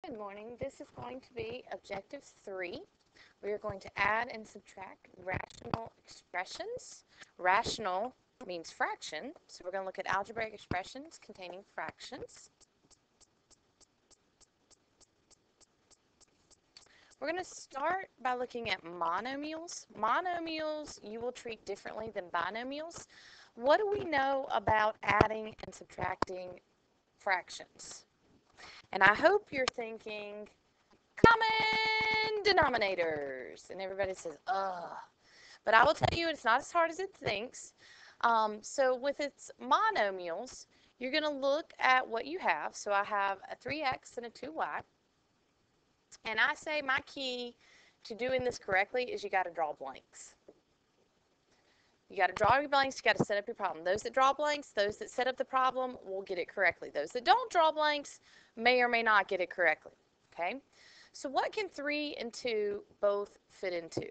Good morning. This is going to be Objective 3. We are going to add and subtract rational expressions. Rational means fraction, so we're going to look at algebraic expressions containing fractions. We're going to start by looking at monomials. Monomials you will treat differently than binomials. What do we know about adding and subtracting fractions? And I hope you're thinking common denominators. And everybody says, ugh. But I will tell you it's not as hard as it thinks. So with its monomials, you're going to look at what you have. So I have a 3x and a 2y. And I say my key to doing this correctly is you got to draw blanks. You got to draw your blanks, you got to set up your problem. Those that draw blanks, those that set up the problem will get it correctly. Those that don't draw blanks may or may not get it correctly. Okay? So what can 3 and 2 both fit into?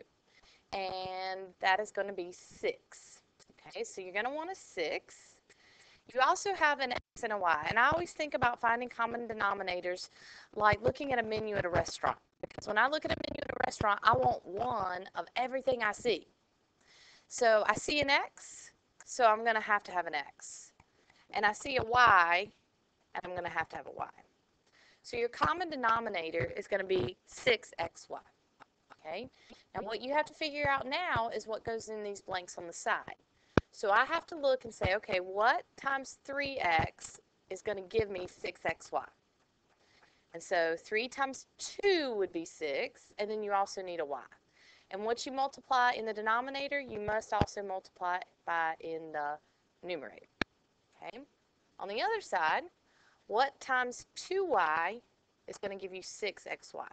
And that is going to be 6. Okay, so you're going to want a 6. You also have an x and a y. And I always think about finding common denominators like looking at a menu at a restaurant. Because when I look at a menu at a restaurant, I want one of everything I see. So I see an x, so I'm going to have an x. And I see a y, and I'm going to have a y. So your common denominator is going to be 6xy. Okay? Now what you have to figure out now is what goes in these blanks on the side. So I have to look and say, okay, what times 3x is going to give me 6xy? And so 3 times 2 would be 6, and then you also need a y. And what you multiply in the denominator, you must also multiply by in the numerator. Okay? On the other side, what times 2y is going to give you 6xy?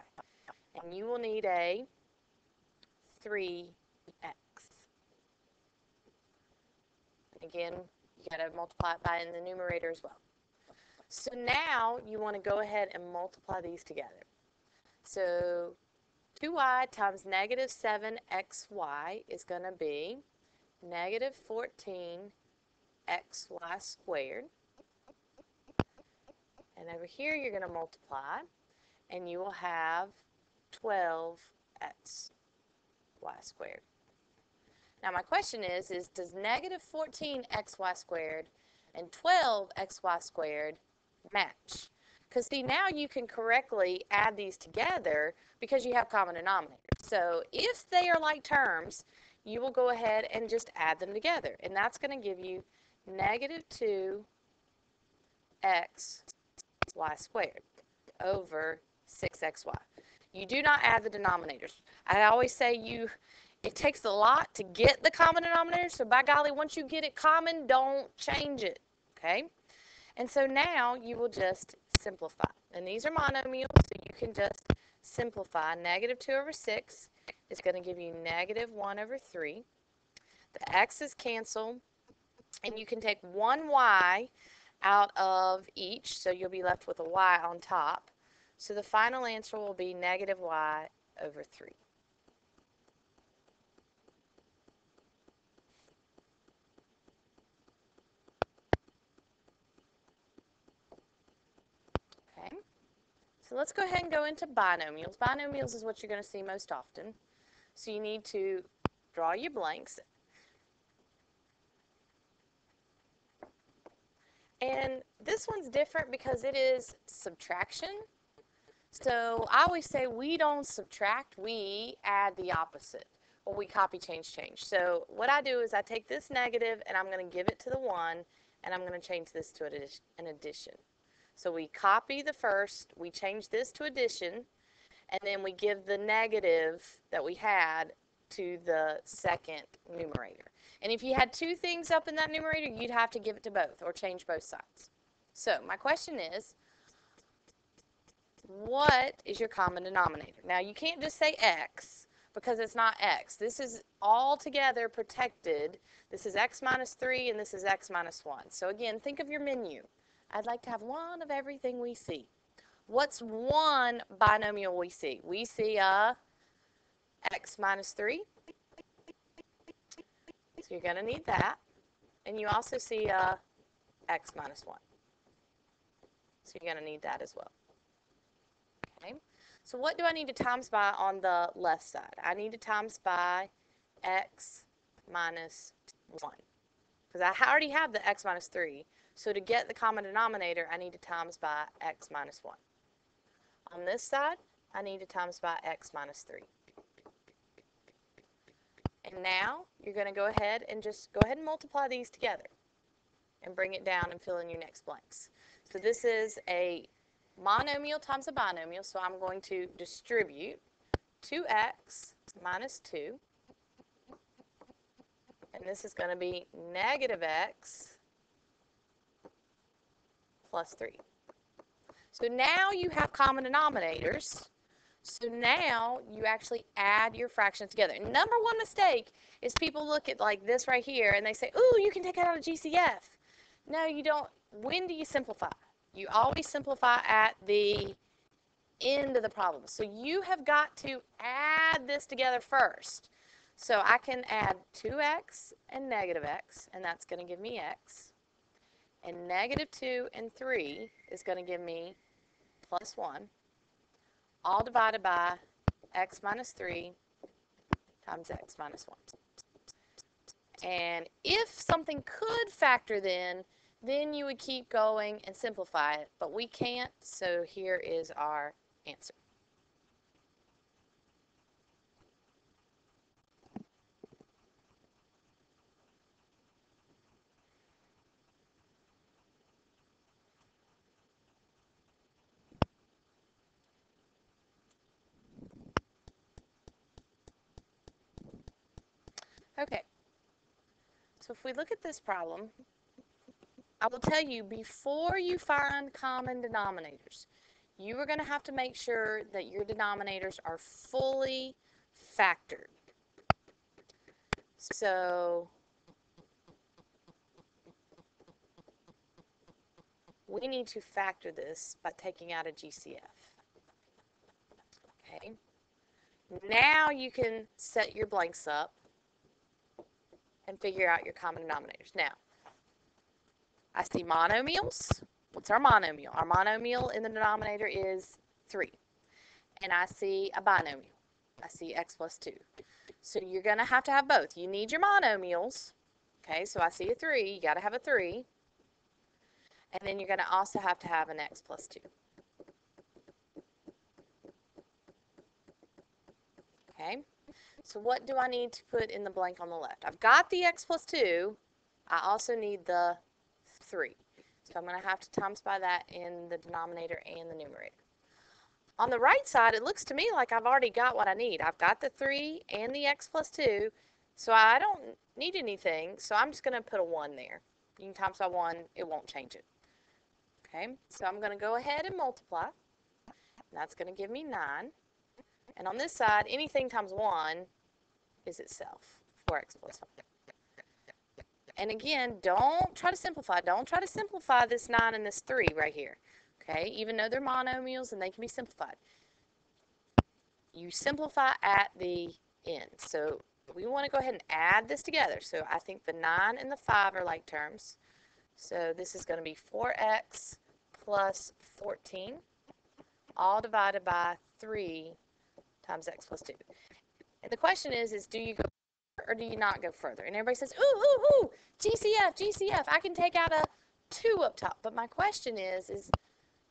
And you will need a 3x. And again, you got to multiply it by in the numerator as well. So now you want to go ahead and multiply these together. So 2y times negative 7xy is going to be negative 14xy squared. And over here you're going to multiply, and you will have 12xy squared. Now my question is does negative 14xy squared and 12xy squared match? Because see, now you can correctly add these together because you have common denominators. So if they are like terms, you will go ahead and just add them together. And that's going to give you negative 2xy squared over 6xy. You do not add the denominators. I always say it takes a lot to get the common denominator. So by golly, once you get it common, don't change it. Okay? And so now you will just simplify. And these are monomials, so you can just simplify. Negative 2 over 6 is going to give you negative 1 over 3. The x's cancel, and you can take one y out of each, so you'll be left with a y on top. So the final answer will be negative y over 3. Okay, so let's go ahead and go into binomials. Binomials is what you're going to see most often. So you need to draw your blanks. And this one's different because it is subtraction. So I always say we don't subtract, we add the opposite. Or we copy, change, change. So what I do is I take this negative and I'm going to give it to the 1, and I'm going to change this to an addition. So we copy the first, we change this to addition, and then we give the negative that we had to the second numerator. And if you had two things up in that numerator, you'd have to give it to both or change both sides. So my question is, what is your common denominator? Now you can't just say x because it's not x. This is altogether protected. This is x minus 3 and this is x minus 1. So again, think of your menu. I'd like to have one of everything we see. What's one binomial we see? We see a x minus 3. So you're going to need that. And you also see a x minus 1. So you're going to need that as well. Okay, so what do I need to times by on the left side? I need to times by x minus 1, because I already have the x minus 3. So to get the common denominator, I need to times by x minus 1. On this side, I need to times by x minus 3. And now you're going to go ahead and just go ahead and multiply these together and bring it down and fill in your next blanks. So this is a monomial times a binomial, so I'm going to distribute 2x minus 2, and this is going to be negative x plus 3. So now you have common denominators. So now you actually add your fractions together. Number one mistake is people look at like this right here and they say, ooh, you can take it out of GCF. No, you don't. When do you simplify? You always simplify at the end of the problem. So you have got to add this together first. So I can add 2x and negative x, and that's going to give me x. And negative 2 and 3 is going to give me plus 1, all divided by x minus 3 times x minus 1. And if something could factor then you would keep going and simplify it, but we can't, so here is our answer. Okay, so if we look at this problem, I will tell you, before you find common denominators, you are going to have to make sure that your denominators are fully factored. So we need to factor this by taking out a GCF. Okay. Now you can set your blanks up and figure out your common denominators. Now, I see monomials. What's our monomial? Our monomial in the denominator is 3. And I see a binomial. I see x plus 2. So you're going to have both. You need your monomials. Okay, so I see a 3. You got to have a 3. And then you're going to also have to have an x plus 2. Okay, so what do I need to put in the blank on the left? I've got the x plus 2. I also need the 3. So I'm going to have to times by that in the denominator and the numerator. On the right side, it looks to me like I've already got what I need. I've got the 3 and the x plus 2, so I don't need anything, so I'm just going to put a 1 there. You can times by 1, it won't change it. Okay, so I'm going to go ahead and multiply. That's going to give me 9. And on this side, anything times 1 is itself, 4x plus 5. And again, don't try to simplify. Don't try to simplify this 9 and this 3 right here. Okay, even though they're monomials and they can be simplified. You simplify at the end. So we want to go ahead and add this together. So I think the 9 and the 5 are like terms. So this is going to be 4x plus 14, all divided by 3 times x plus 2. And the question is do you go further or do you not go further? And everybody says, ooh, ooh, ooh, GCF, GCF, I can take out a 2 up top. But my question is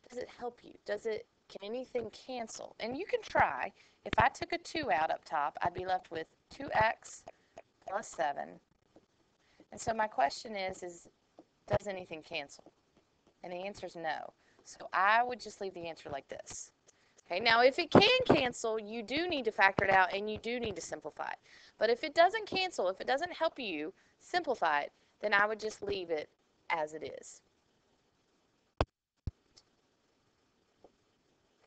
does it help you? Can anything cancel? And you can try. If I took a 2 out up top, I'd be left with 2x plus 7. And so my question is does anything cancel? And the answer is no. So I would just leave the answer like this. Okay, now if it can cancel, you do need to factor it out and you do need to simplify it. But if it doesn't cancel, if it doesn't help you simplify it, then I would just leave it as it is.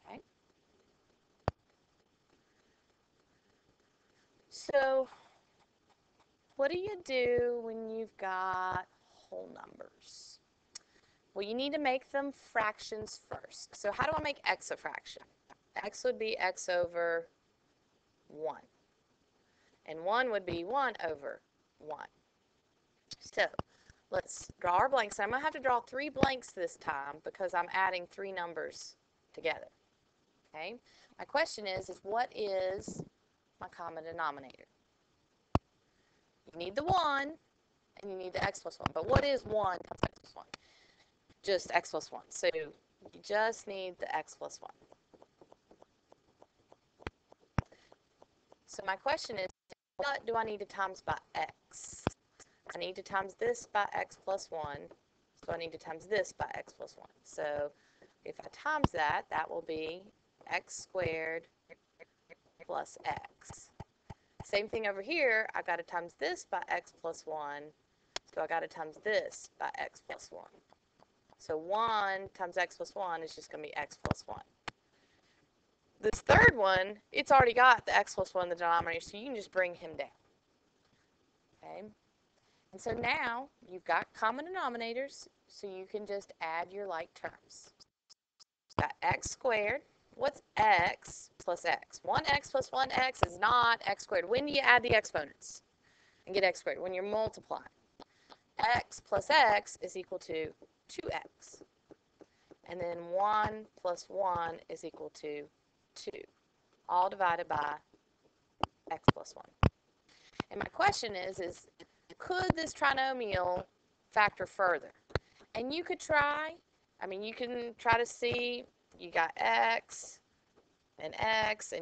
Okay. So what do you do when you've got whole numbers? Well, you need to make them fractions first. So how do I make x a fraction? X would be x over 1. And 1 would be 1 over 1. So let's draw our blanks. I'm going to have to draw 3 blanks this time because I'm adding 3 numbers together. Okay, my question is what is my common denominator? You need the 1, and you need the x plus 1. But what is 1 times x plus 1? Just x plus 1. So you just need the x plus 1. So my question is, what do I need to times by x? I need to times this by x plus 1. So I need to times this by x plus 1. So if I times that, that will be x squared plus x. Same thing over here. I got to times this by x plus 1. So I got to times this by x plus 1. So 1 times x plus 1 is just going to be x plus 1. This third one, it's already got the x plus 1 in the denominator, so you can just bring him down. Okay? And so now you've got common denominators, so you can just add your like terms. Got x squared. What's x plus x? 1x plus 1x is not x squared. When do you add the exponents and get x squared? When you're multiplying. X plus x is equal to 2x. And then 1 plus 1 is equal to 2. All divided by x plus 1. And my question is could this trinomial factor further? And you could try. I mean, you can try to see. You got x, and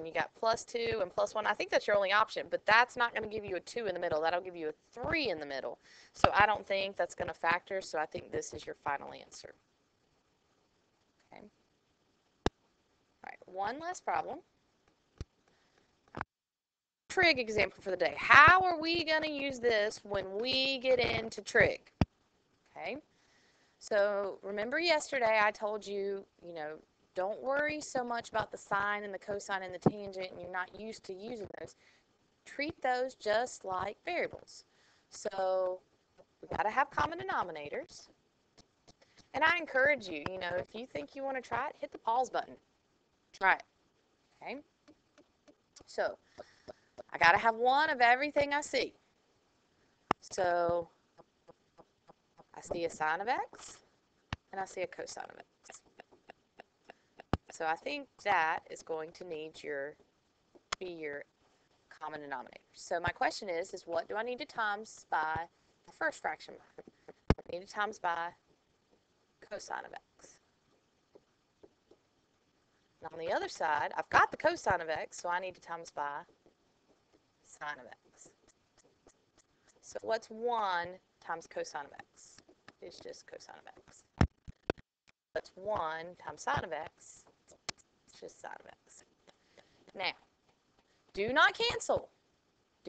you got plus 2 and plus 1. I think that's your only option, but that's not going to give you a 2 in the middle. That'll give you a 3 in the middle. So I don't think that's going to factor, so I think this is your final answer. Okay. All right, one last problem. Trig example for the day. How are we going to use this when we get into trig? Okay. So remember yesterday I told you, don't worry so much about the sine and the cosine and the tangent, and you're not used to using those. Treat those just like variables. So we've got to have common denominators. And I encourage you, if you think you want to try it, hit the pause button. Try it. Okay? So I got to have one of everything I see. So I see a sine of x, and I see a cosine of x. So I think that is going to need be your common denominator. So my question is what do I need to times by the first fraction? I need to times by cosine of x. And on the other side, I've got the cosine of x, so I need to times by sine of x. So what's 1 times cosine of x? It's just cosine of x. What's 1 times sine of x? It's just sine of x. Now, do not cancel.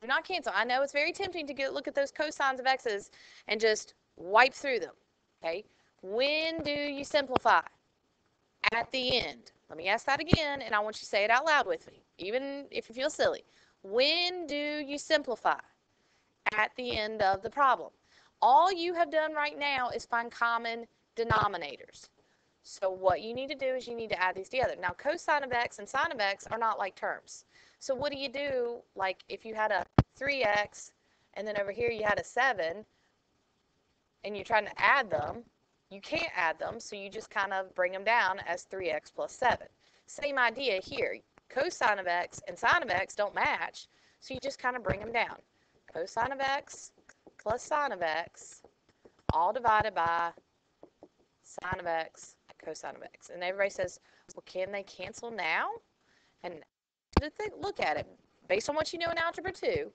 Do not cancel. I know it's very tempting to look at those cosines of x's and just wipe through them. Okay? When do you simplify? At the end. Let me ask that again, and I want you to say it out loud with me, even if you feel silly. When do you simplify? At the end of the problem. All you have done right now is find common denominators. So what you need to do is you need to add these together. Now, cosine of x and sine of x are not like terms. So what do? Like if you had a 3x and then over here you had a 7 and you're trying to add them, you can't add them, so you just kind of bring them down as 3x plus 7. Same idea here. Cosine of x and sine of x don't match, so you just kind of bring them down. Cosine of x plus sine of x, all divided by sine of x, cosine of x. And everybody says, well, can they cancel now? And look at it. Based on what you know in Algebra 2,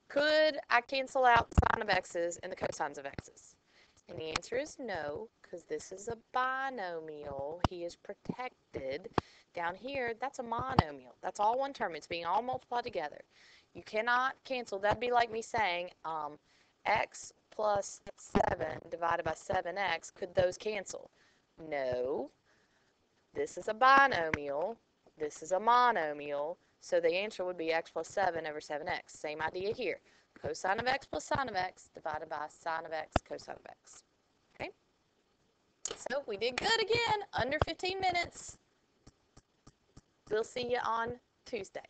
could I cancel out the sine of x's and the cosines of x's? And the answer is no, because this is a binomial. He is protected. Down here, that's a monomial. That's all one term. It's being all multiplied together. You cannot cancel. That'd be like me saying x plus 7 divided by 7x. Could those cancel? No. This is a binomial. This is a monomial. So the answer would be x plus 7 over 7x. Same idea here. Cosine of x plus sine of x divided by sine of x cosine of x. Okay? So we did good again. Under 15 minutes. We'll see you on Tuesday.